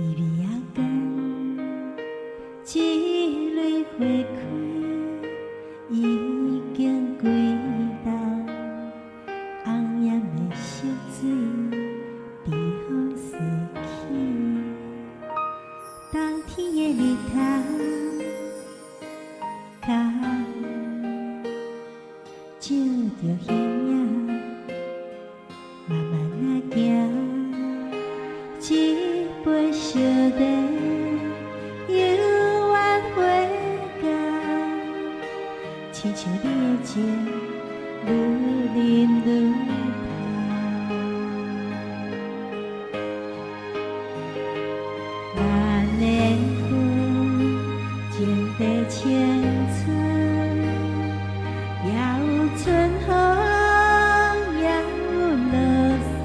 伊味仔光，一蕊花开，已经归头。红艳的色水，被风逝去。冬天的日头，脚照着形影，慢慢啊行。一杯烧茶，犹原花香，亲像你的情，愈饮愈香。万年花，种在青春，也有春风，也有落霜。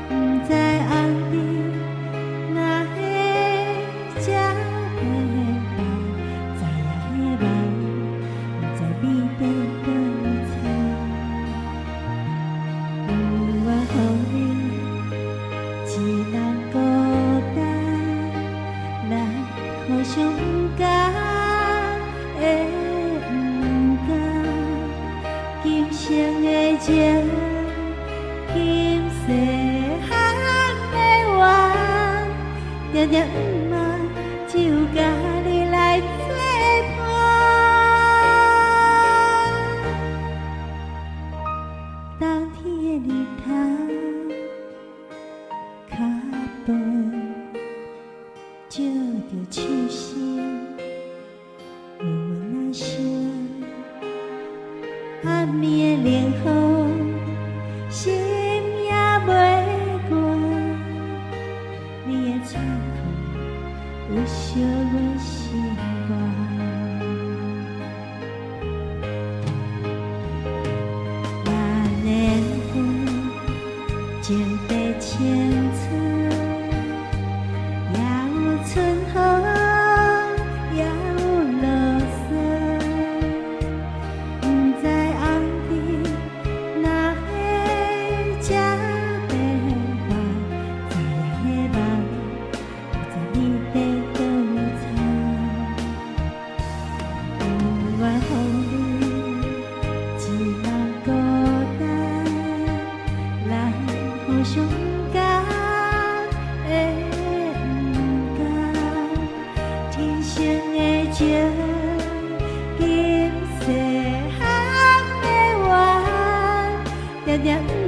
不知红日哪会这迷茫，知影的梦，不知美在倒藏。有我予你，一人孤单，咱互相不甘会不甘，今生的情，今世。定定不茫，只有甲你来作伴。冬天的日头，脚步照着手心，犹原啊声。暗暝的冷风，心也袂寒。你的窗口有烧阮心肝，万年花，种在青春，也有春风，也有落霜。不知红日哪会这变化，知影的梦。你在倒藏，有我予你，一人孤单，咱互相不甘会不甘，天生的情，今世还袂完，定定。